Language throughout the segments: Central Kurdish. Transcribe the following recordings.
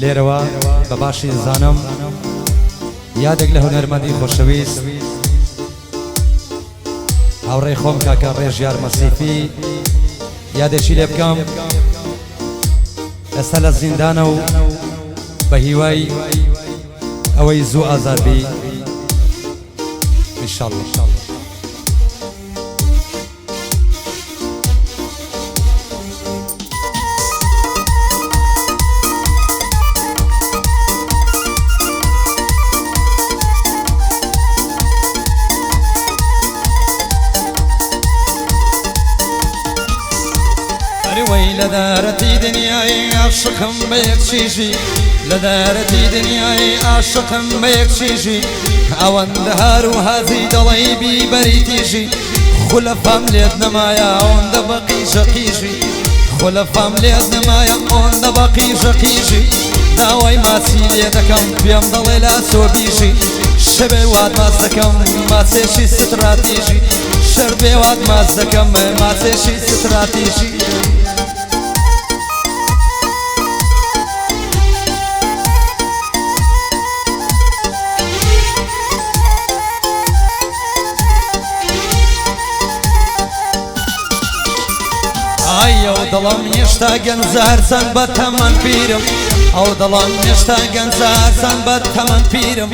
لێرەوە بە باشی زانم یادێک لە هونەرمەندی خۆشەویست هاوڕێی خۆم کاکە ڕێژیار مەسیفی یادێکی لێ بکەم ئێستا لە زیندانە و بە هیوای ئەوەی زوو ئازار بی ئینشاڵڵا. لدارتي دنياي عاشقم بيك شيشي لدارتي دنياي عاشقم بيك شيشي اوان دهار وهذي ضليبي بريتيشي خلفام ليدنا مايا اون دبقي شقيشي خلفام ليدنا مايا اون دبقي شقيشي داوي ما تسيلي دكم بيم ضلي لا سوبيشي شبي واد ما زدكم ما تسيشي ستراتيشي شربي واد ما زدكم ما تسيشي ستراتيشي او دڵم نیشتاگەن زارسان بە تەمەن پیرم ئەو دڵم نیشتاگەن زارسان بە تەمەن پیرم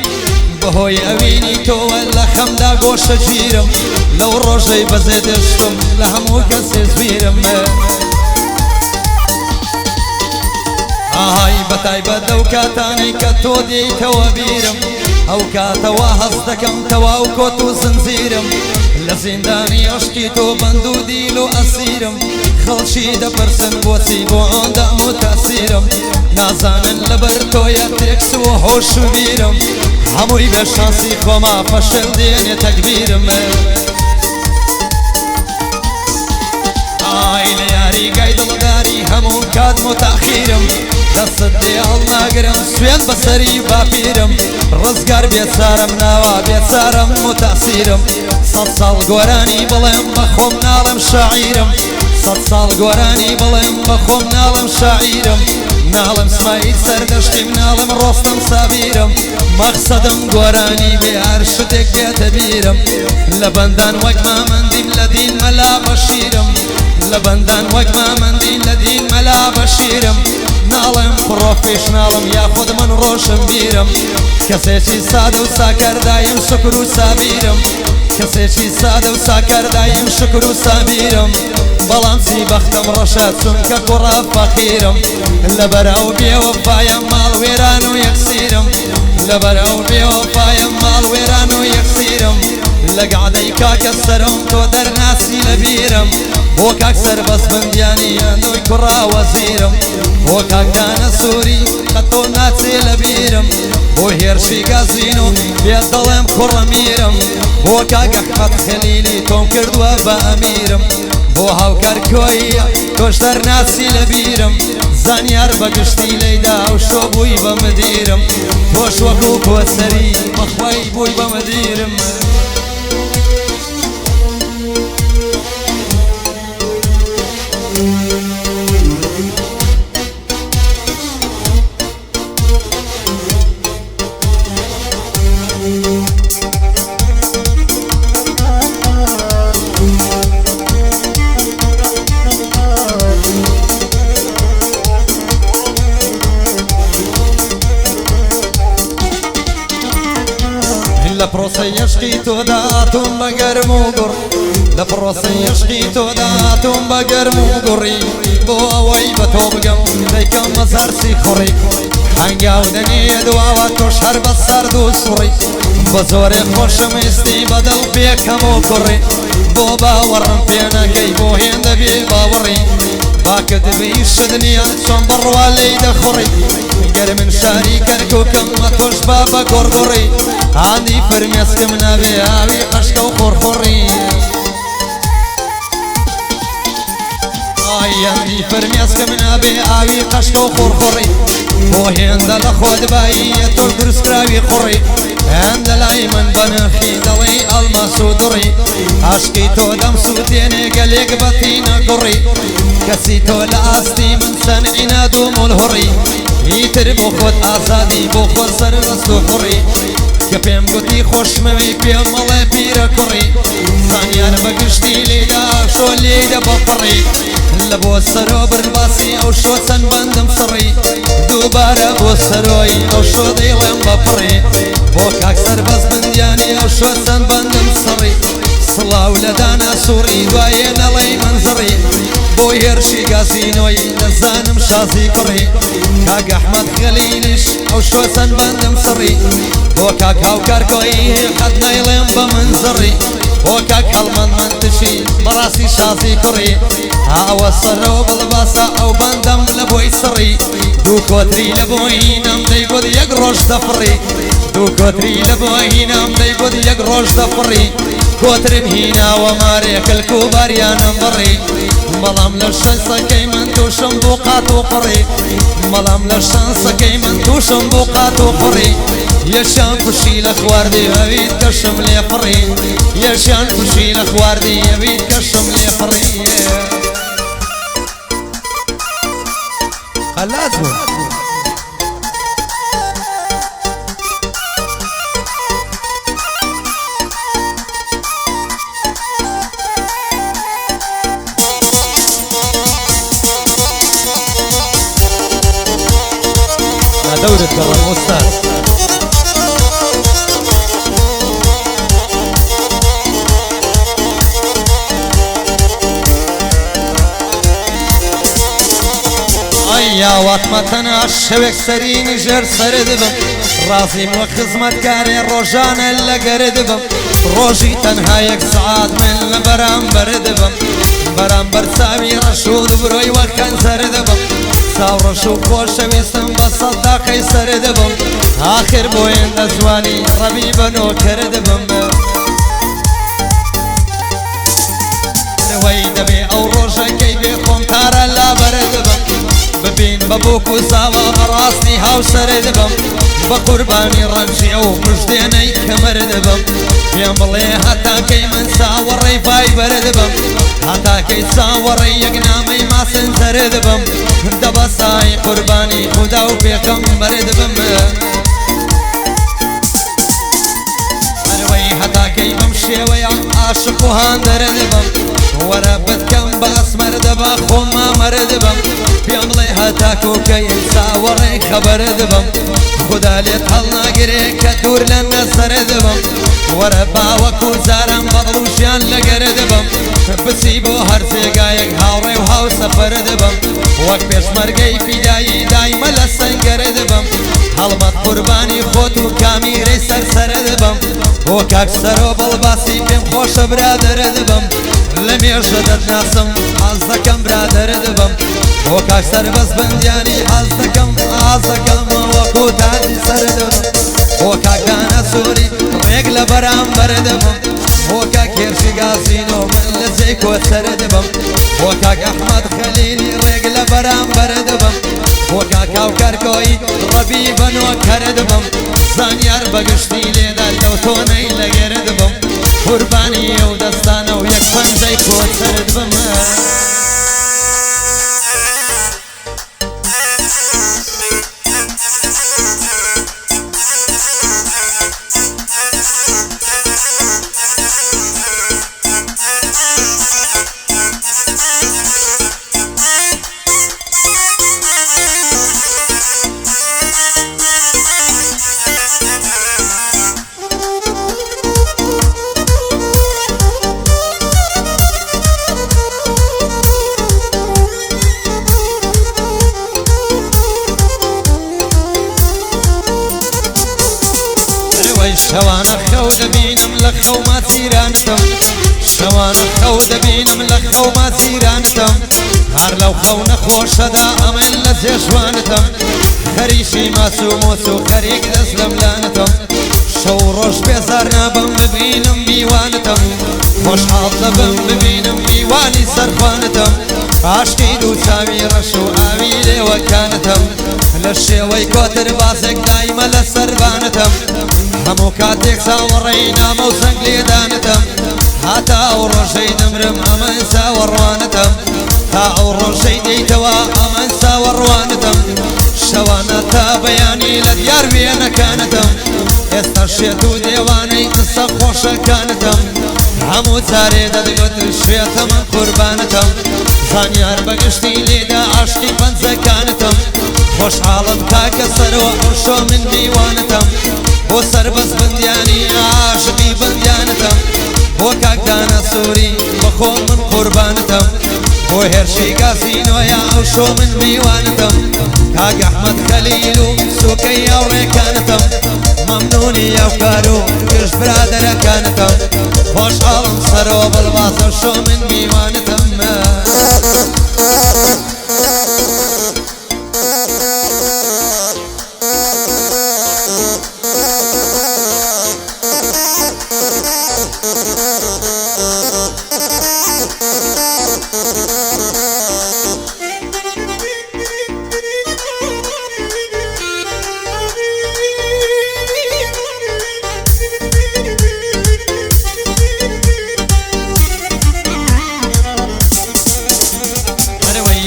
بەهۆی ئەوینی تۆوە لە خەمدا گۆشە گیرم لەو ڕۆژەی بەزێ دەشتم لە هەموو کەسێ زویرم ئاهای بەتایبەت دەو کاتانەی کە تۆ دێیتەوە بیرم ئەو کاتەوە هەست دەکەم تەواو کۆت و زنجیرم لە زیندانی عشقی تۆ بەند و دیل و ئەسیرم خەڵکی دەپرسن بۆچی بۆ ئەوەندە متەسیرم نازانن لەبەر تۆیە تێکس و هۆش و بیرم هەمووی بێ شانسی خۆما فەشل دێنێ تەکبیرم ئای لە یاریگای دڵداری هەموو کات متەخیرم دەست دێ هەڵناگرم سوێن بەسەری باپیرم ڕزگار بێچارەم ناوە بێچارەم متەسیرم سەد ساڵ گۆرانی بڵێم بە خۆم ناڵم شاعیرم سەد ساڵ گۆرانی بڵێم بە خۆم ناڵم شاعیرم ناڵم سمایل سەردەشتیم ناڵم ڕۆستەم سابیرم مەقسەدم گۆرانی بێ هەر شتێک بێتە بیرم لە بەندان وەک مامەندیم لە دین مەلا بەشیرم لە بەندان وەک مامەندیم لە دین مەلا بەشیرم ناڵم پرۆفێشناڵم یاخود من ڕۆشم بیرم کەسێکی سادە و ساکەردایم شکر و سابیرم کەسێکی سادە و ساکەردایم شکر و سابیرم بەڵام زیبەختم ڕەشە چونکە کوڕە فەقیرم لەبەرەو بێوەفایم ماڵ وێران و یەکسیرم لەبەرەو بێوەفایم ماڵ وێران و یەکسیرم لە گعدەی کاکە سەرم تۆ دەرناسی لە بیرم بۆ کاک سەربەز بندیانی ئەندۆی کوڕا وەزیرم بۆ کاک دانە سووری کە تۆ ناچێ لە بیرم بۆ هێرشی گازین و پێ دەڵێم کوڕە میرم بۆ کاک ئەحمەد خەلیلی تۆم کردووە بە ئەمیرم بۆ هاوکار کۆیە تۆش دەرناسی لە بیرم زانیار بەگشتی لەیدا و شۆ بووی بە مدیرم تۆش وەکو کۆسەری بەخوای بووی بە مدیرم لە پرۆسەی عشقی تۆدا ئاتۆم بە گەرم و گوڕ لە پرۆسەی عشقی تۆدا ئاتۆم بە گەرم و گوڕی بۆ ئەوەی بە تۆ بگەم دەیکەم مەزارسی خوڕی هەنگاو دەنێ دواوە تۆش هەر بە سەرد و سوڕی بە زۆرێ خۆشم ئێستی بەدڵ پێکەم و کوڕی بۆ باوەڕم پێ نەکەی بۆ هێندە بێ باوەڕی باکت بیشت دنیا چۆن بڕوا لێی دەخوڕی گەر من شاری کەرکووکم مە تۆش با بە گۆڕگۆڕی هاندی فرمێسکم نەبێ ئاوی قەشکە و خۆڕخۆڕی ئایەندی فرمێسکم نەبێ ئاوی قەشکە و خۆڕخۆڕی بۆ هێندە لە خۆت باییە تۆ دروستکراوی خوڕی هەند لای من بەنرخی دەڵێ ئەڵماس و دڕی عاشقی تۆ دەم سووتێنێ گەلێک بەتینە گوڕی کەسی تۆ لە ئاستی من سەنعینە دوو مولهڕی ئیتر بۆ خۆت ئازادی بۆ خۆت سەربەست و کوڕی کە پێم گوتی خۆشمەوی پێم مەڵێ پیرە کوڕی زانیار بەگشتی لێدا شۆ لێدە بەپڕی لە بۆ سەرۆ بردباسی ئەو شۆ چەند بەندم سڕی دووبارە بۆ سەرۆی ئەو شۆ دەیڵێم بەپڕی بۆ کاک سەربەست بندیانی ئەو شۆ چەند بەندم سڕی سڵاو لە دانا سووڕی دوایێ نەڵێی منزڕی بۆ هێرشی گازینۆی دەزانم شازی کوڕی کاک ئەحمەد خەلیلیش ئەو شۆ چەند بەندم سڕی بۆ کاک هاوکارکۆیی قەت نەیڵێم بە منزڕی بۆ کاک هەڵمەند منتشی بەڕاستی شازی کوڕی ئاوە سەرەوە بڵباسە ئەو بەندەم لە بۆی سڕی دوو کۆتری لە بۆ هینەم دەیگوت یەک ڕۆژ دەفڕی دوو کۆتری لە بۆ هینەم دەیگوت یەک ڕۆژ دەفڕی کۆترم هیناوە مارێ کەلک و باریانم بڕی بەڵام لە شەنسەکەی من تووشم بۆ قات و قڕی بەڵام لە شەنسەکەی من تووشم بۆ قات و قڕی یەشیان کوشی لە خواردی ئەویت کەشم لێ پڕی یەشیان کوشی لە خواردی ئەویت کەشم لێ پڕی خلاص بوون دورة كرم أستاذ يا واتمتنا الشبك سريني جر سردبم رازي مو خزمتكاري روجانا اللي قردبم روجي تنها يك سعاد من برام بردبم برام برسامي رشود بروي وكان سردبم ساور شو خوش ويستم بصداقي سردبم آخر بوين نزواني ربي بنو كردبم روي دبي او روجا كي بيخون تارا لا بردبم ببين ببوك وزاوا براسني هاو سردبم بقرباني رمشي او مجديني كمر دبم يمبلي حتى كي من ساوري فاي بردبم حتى كي ساوري يقنامي ما سنسر دبم دبساي قرباني خدا وبيكم بردبم اروي حتى كي بمشي ويا عاشق وهاندر دبم وربت كم باسمر دبا خوما مردبم بيملي هتاكو كي ساوري خبر دبم خدا ليت هلنا قريك دور لنا سردبم وربا وكو زارم بطلوشيان لقردبم بسيبو هرسي قايق هاوري وهاو سفر دبم وك بيش مرقي في داي دايما لسن قردبم هلمت قرباني خوت وكاميري سر دبم وكاك سرو بالباسي بيم خوش برادر دبم لم يجدد ناسم عزكم برادر دبم وكاك سربس بندياني عزكم وكو تاني سردبم وكاك دانا سوري ريقل برام بردبم وكاك يرشي قاسينو من لزيكو سردبم وكاك احمد خليلي ريقل برام بردبم وكاك اوكاركوي ربي بنو كردبم زانيار بقشتي ليدا لو توني لقردبم قرباني ودستانا ويك فنزيكو سردبم شوانە خەو دەبینم لە خەوما زیرانتم شوانە خەو دەبینم لە خەوما زیرانتم هەر لەو خەو نەخۆشەدا ئەمن لە جێژوانتم خەریشی ماسومۆس و خەریک دەست لەم لانتم شەو ڕۆژ بێزار نابم ببینم میوانتم خۆشحاڵ دەبم ببینم میوانی سەرخوانتم عاشقی دوو چاوی ڕەش و ئاوی لێوەکانتم لە شێوەی کۆتر بازێک دایمە لە سەربانتم هەموو کاتێک چاوەڕێی نامە و سەنگ لێدانتم هاتا ئەو ڕۆژەی دەمرم ئەمەن چاوەڕوانتم تا ئەو ڕۆژەی دەیتەوە ئەمەن چاوەڕوانتم شەوانە تا بەیانی لە دیار وێنەکانتم ئێستا شێت و دێوانەی قسە خۆشەکانتم هەموو جارێ دەدەگوت شوێتە من قوربانتم زانیار بەگشتی لێدا عاشقی پەنجەکانتم خۆشحاڵم کاکە سەرەوە ئەوشۆ من میوانتم بۆ سەربەز بندیانی عاشقی بندیانتم بۆ کاکدانە سووری بەخۆ من قوربانتم بۆ هێرشی گازینۆیە ئەوشۆ من میوانتم کاک ئەحمەد خەلیل و سووکەی هاوڕێکانتم مەمنوونی ئەوکار و گشت برادەرەکانتم خۆشحاڵم سەرەوە بڵباز ئەوشۆ من میوانتم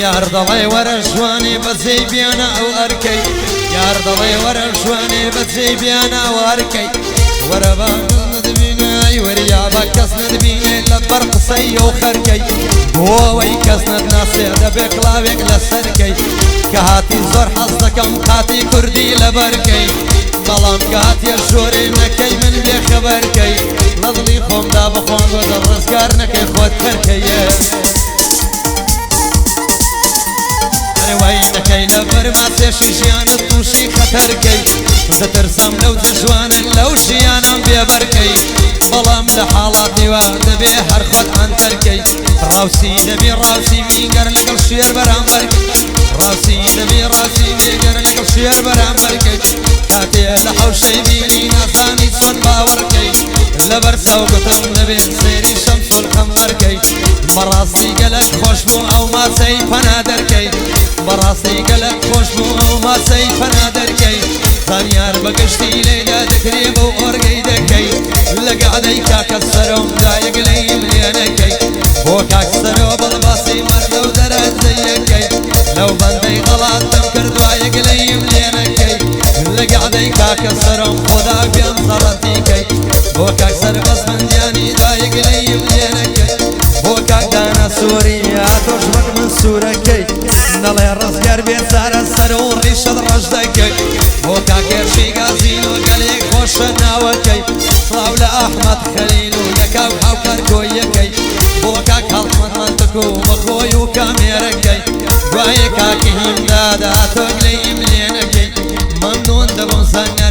یار دەڵێ وەرە ژوانێ بەجێی بیانە ئەو ئەرکەی یار دەڵێ وەرە ژوانێ بەجێی بیانە ئەو ئەرکەی وەرە با نەدبینای وەریا بە کەس نەدبینێ لە بەر قسەی ئەو خەرکەی بۆ ئەوەی کەس نەتناسێ دەبێ کڵاوێک لەسەرکەی کە هاتی زۆر حەز دەکەم قاتی کوردی لەبەرکەی بەڵام کە هاتیە ژۆرێنەکەی من بێخەبەرکەی لە دڵی خۆمدا بخۆم گۆدە ڕزگار نەکەی خۆت کەرکەیە وای نەکەی لە بەرما چێشی ژیانت تووشی خەتەرکەی دەترسم لەو جوانن لەو ژیانم بێبەرکەی بەڵام لە حاڵاتیوە دەبێ هەر خۆت ئەنتەرکەی ڕاوسی دەبێ ڕاوسی میگەر لەگەڵ شێر بەرامبەرکەی ڕاوسی دەبێ ڕاوسی میگەر لەگەڵ شێر بەرامبەرکەی کاتێ لە حەوشەی بینی نازانی چۆن باوەڕکەی لەبەر سەوگتم دەبێت سێری شەمسوول قەمەرکەی بەڕاستی گەلک خۆش بوو ئەو ماچەی پەنا دەرکەی بەڕاستی گەلک خۆش بوو ئەو ماچەی پەنا دەرکەی زانیار بەگشتی لێدا دەکرێ بۆ ئۆرگەی دەکەی لە گەعدەی کاکە سەرۆم دایەک لەیم لێنەکەی بۆ کاک سەرۆ بڵباسی مەردە و دەرەجەیەکەی لەو بەندەی غەڵاتم کردوایەک لەیم لێنەکەی لە گەعدەی کاکە سەرۆم خۆدا بیان زەڕەتیکەی بۆ کاک سەربەز بندیانی دایەک لەیم لێنەکەی بۆ کاکدانە سووری هاتۆش وەک من سوورەکەی نەڵێ ڕزگار بێزارە سەر و ڕیشت ڕەش دەکەی بۆ کاکێرشی گازین و گەلێک خۆشە ناوەکەی سڵاو لە ئەحمەد خەلیل و یەکاو هاوکار کۆیەکەی بۆ کاک هەڵقمەت منتق و بەخۆی و کامێرەکەی دوایە کاکی هیمدادا تۆ گلەیم لێنەکەی مەمنوون دەبم زانیا